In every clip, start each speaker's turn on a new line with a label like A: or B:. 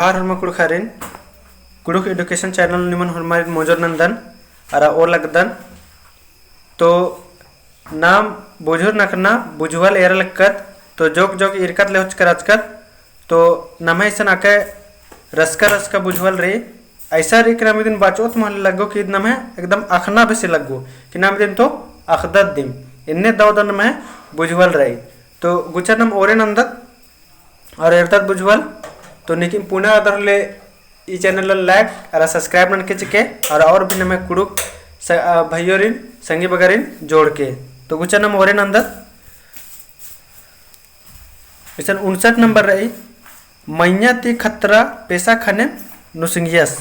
A: हरमा कुड़खारिन Kurukh education channel निमन हरमारिन मोजर नंदन अरा ओ लगदन तो नाम बुझुर नकना बुझवाल एर लक्कत तो जोक जोक इरकत ले होचकर आजकत तो नमे ऐसा आके रसका रसका बुझवाल रे ऐसा रे कि नाम दिन बाचोत महल लगो कि नमे एकदम अखना भी से लगो कि नाम दिन तो अखदत दिन इन्ने दावदन में बुझवाल रही तो गुचर नम ओरे नंदत और एरदत बुझवाल तो निकिन पुनः अदर ले ई चैनल लाइक और सब्सक्राइब नन के चिके और भी नमे कुड़ुक भाइयोरिन संगी बगरिन जोड़ के तो गुचा नम ओरे नंदत इसन 59 नंबर रही मैया ती खतरा पैसा खाने नुसिंगियस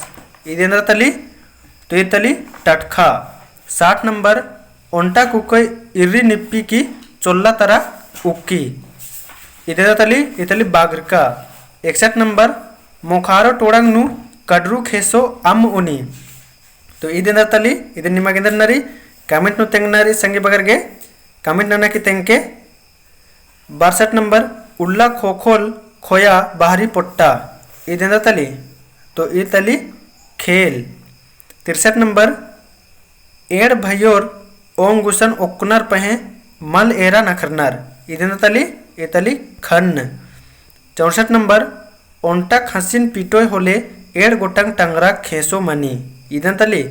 A: इदेंद्र तली तो ये तली टटखा 60 नंबर ओंटा कुकोई इर्री निप्पी की चोल्ला तरा उक्की इदेंद्र तली इतली बागरका 61 नंबर मोखारो टोड़ंग नु कड्रू खेसो अम उनी तो इदेंद्र तली इदे निमगेंद्र नरी कमेंट नु तेंग नरी संगी बगर गे कमेंट नना की तेंग के 62 नंबर उल्ला खोखोल खोया बाहरी पोट्टा इदेंद्र तली तो ई तली खेल 63 नंबर एड़ भयोर ओंग गुसन ओकुनर पहे मल एरा नखरनार इदेंद्र तली ए तली खन्न 64 नंबर ओंटा खसिन पिटोय होले एड़ गोटंग टंगरा खेसो मनी इदन तली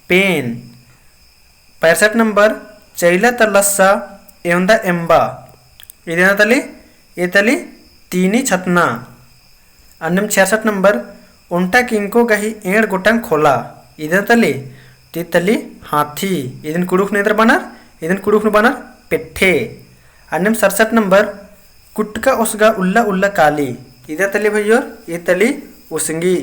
A: पेन 65 नंबर चैला तलस्सा एवंदा एम्बा इदन तली ए तली तीनी छतना अन्नम 66 नंबर ओंटा किंको गही एड़ गोटंग खोला इदन तली ती तली हाथी इदन कुड़ुक नेत्र बनर इदन कुड़ुक बनर पेट्ठे अन्नम 67 नंबर कुटका उसगा उल्ला उल्ला काली इधर तली भैयोर ये तली उसंगी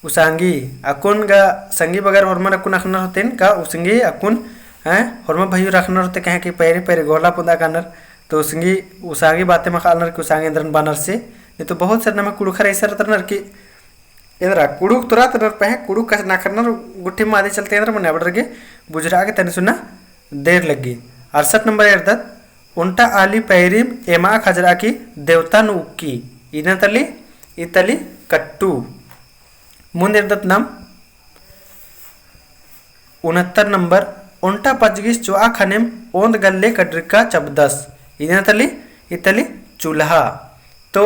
A: उसांगी अकुन गा संगी बगर हरमा अकुन अखनर होतेन का उसंगी अकुन हैं हरमा भैयोर अखनर होते कहे कि पैरे पैरे गोला पुदा कानर तो उसंगी उसांगी बातें मखालनर कि उसांगी इंद्रन बानर से ये तो बहुत सर नमा कुड़ुखर ऐसा रतनर कि इंद्रा कुड़ुक तुरा तनर पे कुड़ुक का नाखरनर गुट्ठी मादे चलते इंद्र मन अबडर के बुजरा के तनि सुना देर लगी 68 नंबर एर्दत उंटा आली पैरीम एमा खजरा की देवता नु उक्की इदन तली इतली कट्टू मुंदिरदत नाम 69 नंबर उंटा पचगिस चुआ खनेम ओंद गल्ले कड्रिका चबदस इदन तली इतली चूल्हा तो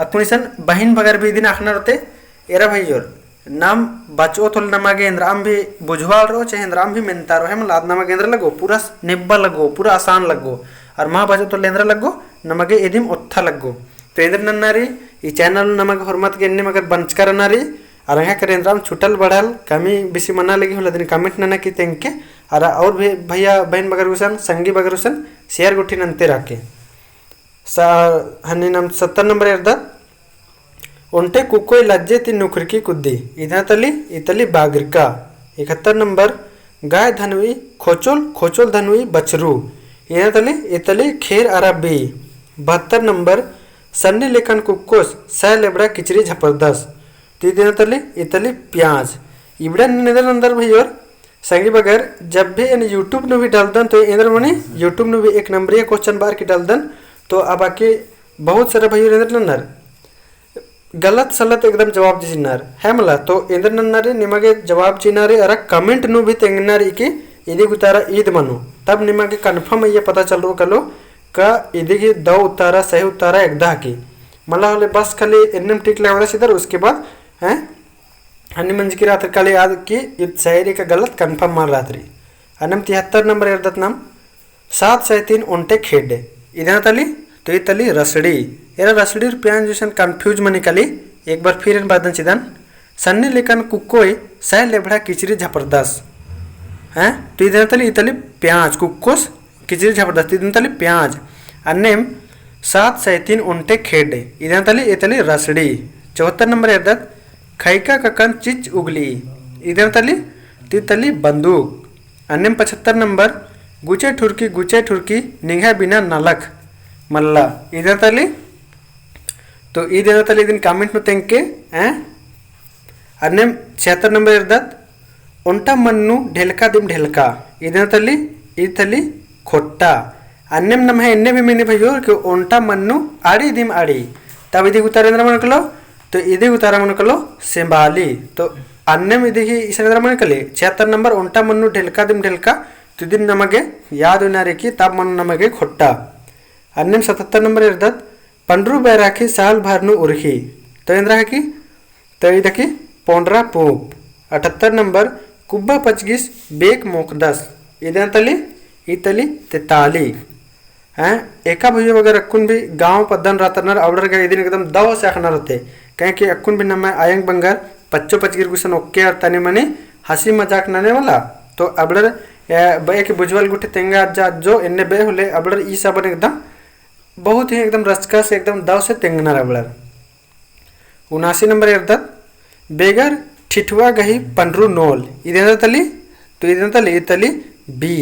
A: अकुनिसन बहिन बगर भी दिन आखना रहते एरा भैयोर नाम बचो थोल नमागे इंद्राम भी बुझवाल रो चाहे इंद्राम भी मेनता रो है लाद नमागे इंद्र लगो पूरा निब्बा लगो पूरा आसान लगो और माँ बचो तो लेंद्र लगो नमगे एदिम उत्था लगो तो इंद्र नन्नारी ई चैनल नमग हरमत के इन्ने मगर बंचकर नारी और यहाँ कर इंद्राम छुटल बढ़ल कमी बिसी मना लगी होला दिन कमेंट नना की तेंग के और भी भैया बहन बगर उसन संगी बगर उसन शेयर गुठी नंते राके हन्नी नम 70 नंबर एर्दा उंटे कुकोई लज्जे ती नुखर की कुद्दी इधर तली इतली बागरिका 71 नंबर गाय धनवी खोचोल खोचोल धनवी बछरू इधर तली इतली खेर अरबी 72 नंबर सन्नी लेखन कुक्कोस सह लेबड़ा किचरी झपरदस तीन तली इतली प्याज इबड़ा निदर अंदर भैया संगी बगर जब भी इन यूट्यूब ने भी डाल दन तो इंद्र मनी यूट्यूब ने भी एक नंबर क्वेश्चन बार की डाल दन तो अब आके बहुत सारे भैया इंद्र नन्नर गलत सलत एकदम जवाब चिन्नार है मला तो इंद्र नन्नारे निಮಗೆ जवाब चिन्नारे अरा कमेंट नु भी तेंगनारी की इदी उतारा ईद मनो तब निಮಗೆ कन्फर्म ये पता चल रो कलो का इदी की दो उतारा सही उतारा एकदा की मला होले बस खाली एनम टिक लगवड़ा सीधर उसके बाद हैं हनी मंज की रात काले याद की इत शायरी का गलत कन्फर्म मार रात्रि अनम 73 नंबर एर्दत नाम 7 से 3 ओंटे खेडे इधर तली तो ये तली रसड़ी एरा रसड़ी प्यान जैसन कंफ्यूज मनी कली एक बार फिर इन बादन चिदन सन्नी लेकन कुकोई सह लेबड़ा किचरी झपरदस हैं तो इधर तली इतली प्याज कुकोस किचरी झपरदस इधर तली प्याज अन्नेम 7 से 3 उंटे खेडे इधर तली इतली रसड़ी 74 नंबर एर्दत खैका ककन चिच उगली इधर तली तितली बंदूक अन्नेम 75 नंबर गुचे ठुरकी निघा बिना नलक मल्ला इधर तली तो इधर तली दिन कमेंट में तेंग के हैं अन्नेम 76 नंबर एर्दत उंटा मन्नु ढेलका दिम ढेलका इधर तली खोट्टा अन्नेम नम है इन्ने भी मैंने भैयो कि उंटा मन्नु आड़ी दिम आड़ी तब इधर उतारेंद्र मन कलो तो इदे उतारा मन कलो सेंबाली। तो अन्य में देखिए इस मन कले 76 नंबर उंटा मनु ढेलका दिम ढेलका तुदिन नमगे याद उनारे की ताप मन नमगे खोट्टा। अन्य 77 नंबर इर्दत पंड्रू बैराखी साल भरनु उर्खी। तो इंद्रा की तो इधकी पोंड्रा पूप। 78 नंबर कुब्बा पचगिस बेक मोकदस इधन तली इतली तेताली हैं। एका भैया वगैरह अक्कुन भी गांव पद्धन रातनर आवडर का इदिन एकदम दव से अखनर होते कहें कि अक्कुन भी नम आयंग बंगर पच्चो पचगिर गुसन ओके और तनी मनी हंसी मजाक नने वाला। तो अबड़र बे के बुझवल गुठे तेंगा जा जो इन्ने बे होले अबड़र ई सबन एकदम बहुत ही एकदम रचका से एकदम दव से तेंगनर अबड़र। 79 नंबर इर्दत बेगर ठिठुआ गही पंड्रू नोल इधर तली तो इधर तली इतली बी।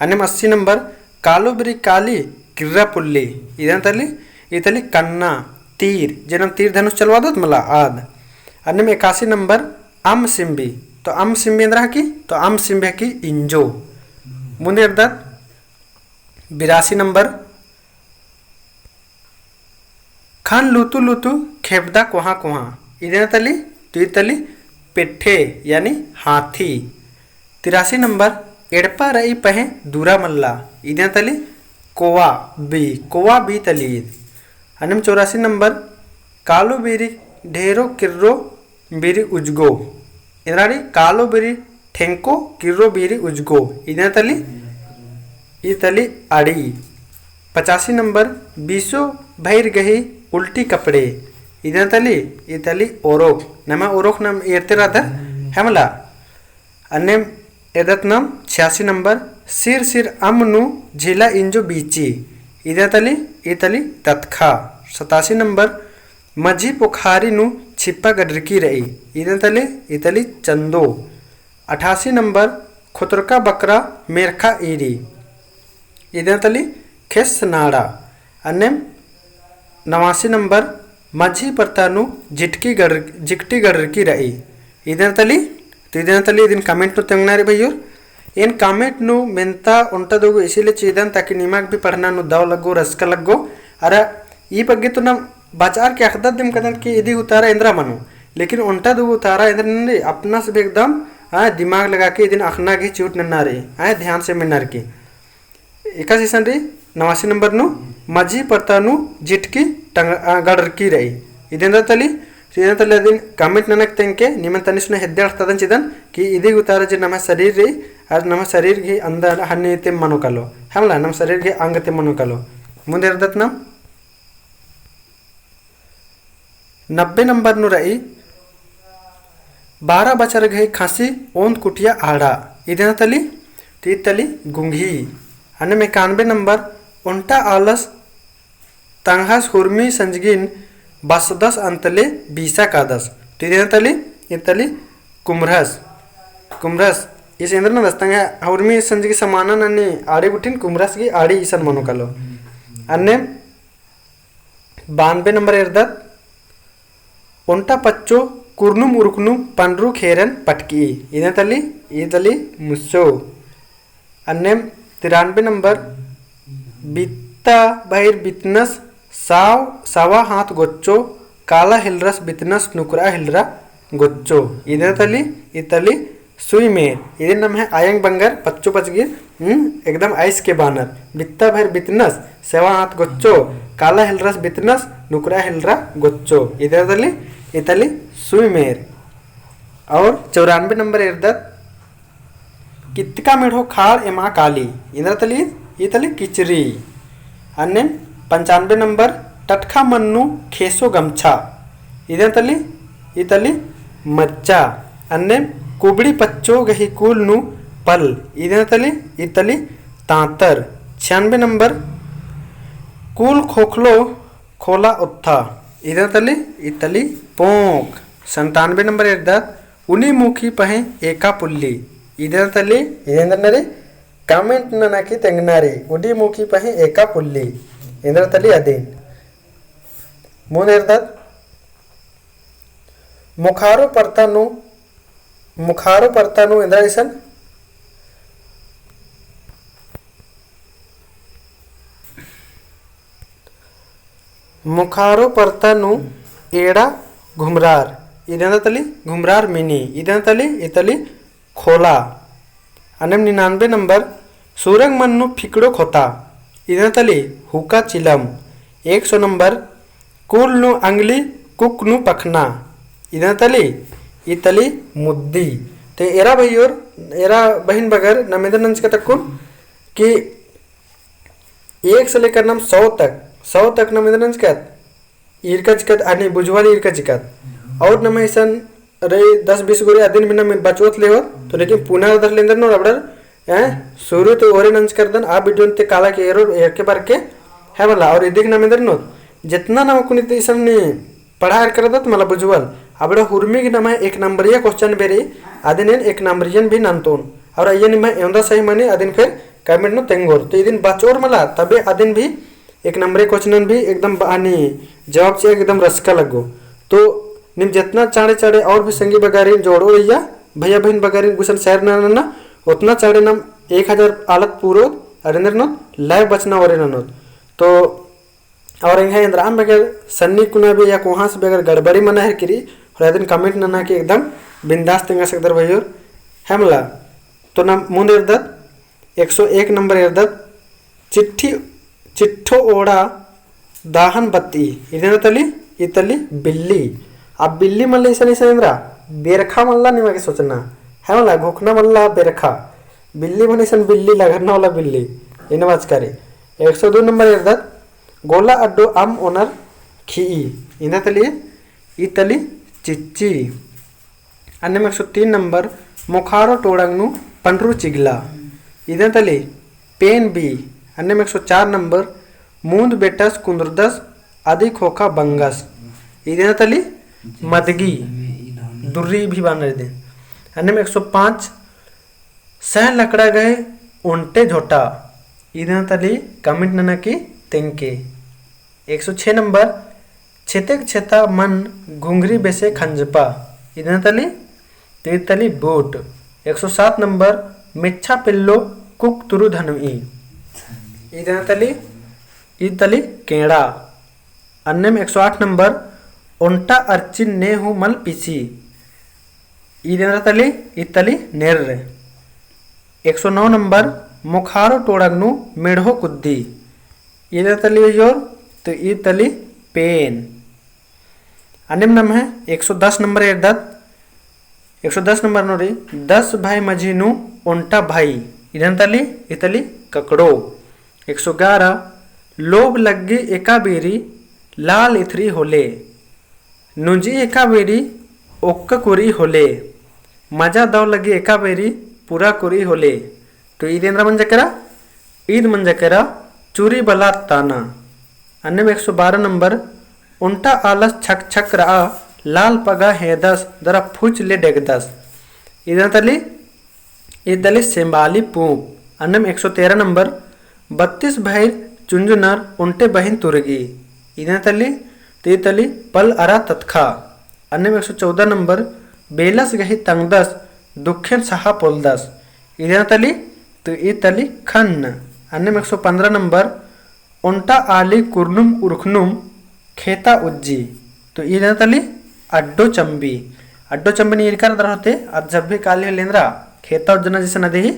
A: अन्य 80 नंबर कालो बरी काली किर्रा पुल्ली इधर तली इतली कन्ना तीर जनम तीर धनुष चलवा दो मला आद। अन्य में 81 नंबर अम सिम्बी तो अम सिम्बी इंद्रा की तो अम सिम्बे की इंजो। मुंदे इर्दत 82 नंबर खान लुतु लुतु खेपदा कुहा कुहा इधर तली तो इतली पेठे यानी हाथी। 83 नंबर एड़पा रई पहे दूरा मल्ला इधर तली कोवा बी तली। अन्य 84 नंबर कालो बेरी ढेरो किर्रो बेरी उजगो इधराड़ी कालो बेरी ठेंको किर्रो बेरी उजगो इधर तली इतली आड़ी। 85 नंबर बीसो भैर गही उल्टी कपड़े इधर तली इतली ओरोक नमा ओरोक नाम एरते रहता है मला। अन्य एदत नाम 86 नंबर सिर सिर अमनु झीला इंजो बीची इधर तली इतली तत्खा। 87 नंबर मझी पोखारी नु छिप्पा गडरकी रही इधर तली इतली चंदो। 88 नंबर खुतरका बकरा मेरखा ईरी इधर तली खेस नाड़ा। अन्य 89 नंबर मझी परतानु जिकटी गडरकी रही इधर तली तो इधर तली दिन कमेंट नु तेंगना रे भैया इन कमेंट नु मेंता उंटा दोगो इसीलिए चीदन ताकि निमाग भी पढ़ना नु दाव लगो रस्का लगो। अरे ई पग्गे तो ना बाजार के अखदत दिम कदन कि इदी उतारा इंद्रा मनो लेकिन उंटा दोगो उतारा इंद्र ने अपना से एकदम दिमाग लगा के दिन अखना की चूट नन्ना रे ध्यान से मिनर की। एका सीसन रे 89 नंबर नु मझी परतानु जिटकी गडरकी रही इधर तली इधर तली दिन कमेंट ननक तेंके निमन तनिष्ण हेद्दे अर्थदन चिदन कि इदी उतारा जे नम शरीर रे आज नम शरीर के अंदर हन्नी ते मनो कलो हमला नम शरीर के अंग ते मनो कलो। मुंदे अर्दत नम 90 नंबर नु रही 12 बचर गई खांसी ओंद कुटिया आड़ा इधर तली ती तली गुंगी। अन्य 91 नंबर उंटा आलस तंगहस हुर्मी संजगिन 10 अंतले 20 कादस तो इधर तली इतली कुमरस इस इंद्र न दस्तंग हुर्मी संजगी समाना नन्नी आड़ी गुटिन कुमरस की आड़ी ईसन मनो कलो। अन्य 92 नंबर इर्दत उंटा पच्चो कुर्नुम उरुकनुम पंड्रू खेरन पटकी इधर तली इतली मुस्सो। अन्य 93 नंबर बित्ता बहिर बितनस सावा हाथ गोच्चो काला हिलरस बितनस नुकरा हिलरा गोच्चो इधर तली इतली सुई मेर इधर नाम है आयंग बंगर पच्चो पचगिर एकदम आइस के बानर बित्ता भर बितनस सेवा हाथ गोच्चो काला हिलरस बितनस नुकरा हिलरा गोच्चो इधर तली इतली सुई मेर। और 94 नंबर इर्दत कितका मेढ़ो खाड़ एमा काली इधर तली इतली किचरी। अन्य 95 नंबर टटखा मन्नू खेसो गमछा इधर तली इतली मच्चा। अन्य कुबड़ी पच्चो गही कूल नु पल इधर तली इतली तांतर। 96 नंबर कूल खोखलो खोला उत्था इधर तली इतली पोंक। 97 नंबर इर्दत उनी मुखी पहे एका पुल्ली इधर तली इधर नरे कमेंट ननाकी तेंगनारी उडी मुखी पहे एका पुल्ली इधर तली अदीन। मुन इर्दत मुखारो परतानु इंद्रा इसन मुखारो परतानु एड़ा घुमरार इदेंतली घुमरार मिनी इतली खोला। अनेम 99 नंबर सूरंग मन्नु फिकड़ो खोता इदेंतली हुका चिलम। 100 नंबर कुल नु अंगली कुक नु पखना इतली मुद्दी। ते एरा भैयोर एरा बहन बगर नमेदर नंच का तक कि 1 से लेकर नम 100 तक नमेदर नंच का इरका चिकत आनी बुझवाली इरका चिकत और नम ऐसा रे 10-20 गोरी आदिन में नम बचवत ले हो तो लेकिन पुनः उधर लेंदर नो रबड़र शुरू तो ओरे नंच कर दन आ वीडियो ते काला के एरो एक बार के है वाला और इदिक नमेदर नो जितना नम कुनी ते ऐसा ने पढ़ा कर दत मला बुझवाल अब हुर्मी की नम 1 नंबरिया क्वेश्चन बेरी आदिन 1 नंबरियन भी नंतोन और अयन में एंदा सही माने आदिन फिर कमेंट नो तेंगोर तो इदिन बचोर मला तबे आदिन भी 1 नंबरी क्वेश्चन भी एकदम आनी जवाब से एकदम रसका लगो। तो निम जितना चाड़े चाड़े और भी संगी बगारी जोड़ो रैया भैया बहन बगारी गुसन शहर ना उतना चाड़े नम 1000 आलत पूरो अरेंद्र नो लाइव बचना और नोत। तो और इंद्राम बगैर सन्नी कुना भी या वहाँ से बगैर गड़बड़ी मना है किरी और दिन कमेंट ना कि एकदम बिंदास तेंगा सकदर भैया हेमला। तो ना मुंद इर्दत 101 नंबर इर्दत चिट्ठो ओड़ा दाहन बत्ती इतली बिल्ली। अब बिल्ली मल्ल ऐसा इंद्रा बेरखा मल्ला नहीं मैं सोचना है मला घोखना मल्ला बेरखा बिल्ली मन ऐसा बिल्ली लगरना वाला बिल्ली इन बात करे। 102 नंबर इर्दत गोला अड्डो आम ओनर खी इतली चिच्ची। अन्य 103 नंबर मुखारो टोड़ंगनु पंड्रू चिगला इतली पेन बी। अन्य 104 नंबर मूंद बेटस कुंद्रदस आदि खोखा बंगस इतली मदगी दुर्री भी बान दे। अन्य 105 सह लकड़ा गए उंटे झोटा इतली कमेंट नना की तेंके। 106 नंबर छेतेक छेता मन घुंघरी बेसे खंजपा इतली बूट। 107 नंबर मिच्छा पिल्लो कुक तुरु धनुई इतली केड़ा। अन्य में 108 नंबर ओंटा अर्चिन ने हूँ मल पीसी इतली नेर्रे। 109 नंबर मुखारो टोड़गनु मेढ़ो कुद्दी इतली योर तो इतली पेन। अन्य नाम है 110 नंबर इर्दत 110 नंबर नोरी 10 भाई मझीनु ओंटा भाई इतली ककड़ो। 111 लोभ लग्गी एका बेरी लाल इथरी होले नुंजी एका बेरी ओक्का कुरी होले मजा दाव लगी एका बेरी पूरा कुरी होले। तो ईदेंद्र मन जकरा ईद मन जकरा चूरी बला ताना। अन्य में 112 नंबर उंटा आलस छक छक रहा लाल पगा हेदस दरा फुच ले डेगदस इतली सेम्बाली पूप। अन्य में 113 नंबर 32 भाई चुंजुनर उंटे बहन तुरगी इतली पल अरा तत्खा। अन्य में 114 नंबर बेलस गही तंगदस दुखेन सहा पोलदस इतली खन्न। अन्य में 115 नंबर उंटा आली कुर्नुम उर्खनुम खेता उज्जी तो इतली अड्डो चंबी नहीं इरकार होते और जब भी काली लेंद्रा खेता उज्जना जैसे नदी ही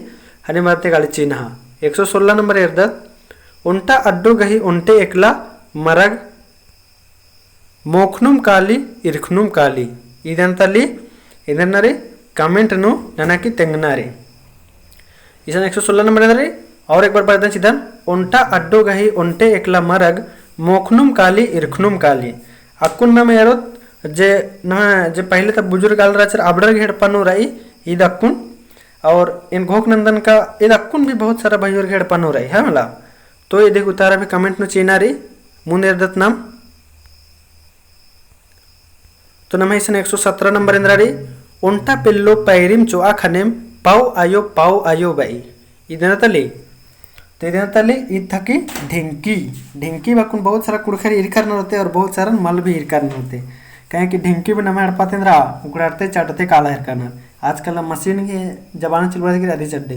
A: हनी मारते काली चिन्ह। 116 नंबर इर्दत उंटा अड्डो गही उंटे एकला मरग मोखनुम काली इरखनुम काली इदन्नरे कमेंट नु ननाकी तेंगनारे इसन 116 नंबर इधर और एक बार पढ़ते सीधा उंटा अड्डो गही उंटे एकला मरग मोखनुम काली इरखनुम काली अक्कुन नाम यारो जे पहले तक बुजुर्ग आल राचर आबडर घेड़ पनु रही ईद अक्कुन और इन घोक नंदन का ईद अक्कुन भी बहुत सारा भाई घेड़ पनु रही है मला। तो ये देख उतारा भी कमेंट नु चीना रही मुनेरदत नाम। तो नम ऐसा 117 नंबर इंद्रा रही उंटा पिल्लो पैरिम चोआ खनेम पाओ आयो बाई इदनतली तो इदनतली ईद थकी ढिंकी बाकुन बहुत सारा कुड़खर इरकर न होते और बहुत सारा मल भी इरकर न होते कहें कि ढिंकी भी नमे हड़पाते उकड़ाते चाटते काला हिरकाना आजकल मशीन के जबान चलवा आधी चड्डे।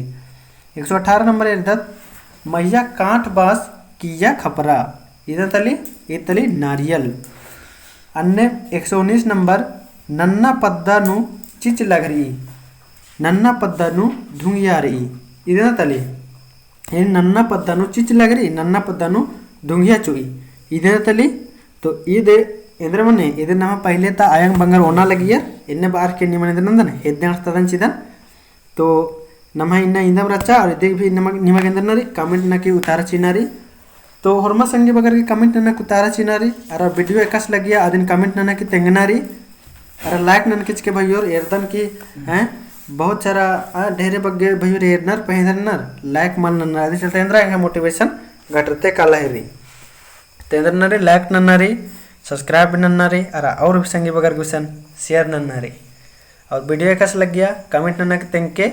A: 118 नंबर इर्दत मैया कांठ बास किया खपरा इतली नारियल। अन्य 119 नंबर नन्ना पद्दानु चिच लगरी नन्ना पद्दानु ढूंगियारी इदेना तली नन्ना पद्दानु चिच लगरी नन्ना पद्दानु ढूंगिया चुई इदेना तली तो इदे इधर मने इधर नाम पहले ता आयंग बंगर ओना लगी यार इन्ने बार के निमन इधर नंदन हेद्दन तदन चिदन तो नम इन्ना इंदम रचा और इधर भी निमग इंदर नरी कमेंट ना की उतारा चिनारी तो हरमा संगी बगर की कमेंट ना उतारा चिनारी अरे वीडियो एकस लगी अदिन कमेंट ना की तेंगनारी अरे लाइक नन किच के भाई और एरदन की हैं बहुत सारा ढेरे बग्गे भाई और एरनर पहिंदर लाइक मान नन्ना आदि चलते इंद्रा है मोटिवेशन घटते काला हेरी तेंदर नरी लाइक नन्नारी सब्सक्राइब नन्नारी अरे और भी संगी बगर गुसन शेयर नन्नारी और वीडियो एकस लग गया कमेंट नन्ना के तेंके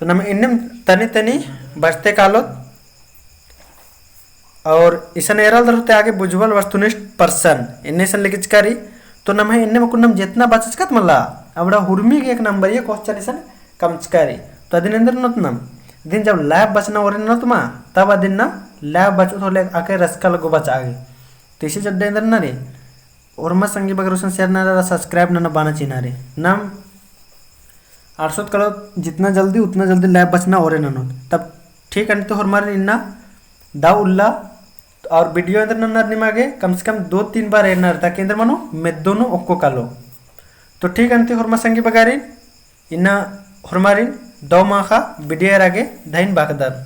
A: तो नम इन्नम तनी तनी बचते कालो और इसन एरल दरते आगे बुझवल वस्तुनिष्ठ पर्सन इन्ने सन लिखिचकारी तो नम है इन्ने मकुन्नम जितना बचचकत मला अबड़ा हुर्मी के एक नंबर ये क्वेश्चन इसन कमचकारी तो अदिन अंदर नतनम दिन जब लैब बचना और नतमा तब अदिन ना लैब बचो थोले आके रसकल गो बच आगे तो इसी जड्डे अंदर ना रे और मत संगी बगर उसन शेयर ना सब्सक्राइब ना बाना चिना रे नम 800 करो जितना जल्दी उतना जल्दी लैब बचना और ननो तब ठीक है तो हमारे इन्ना दाव उल्ला और वीडियो अंदर नन्नर निमागे कम से कम 2-3 बार एनर ताकि अंदर मनो मैं दोनों ओक्को कालो तो ठीक अंति हरमा संगी बगारी इन्ना हमारी दो माखा वीडियो आगे धाइन बाकदार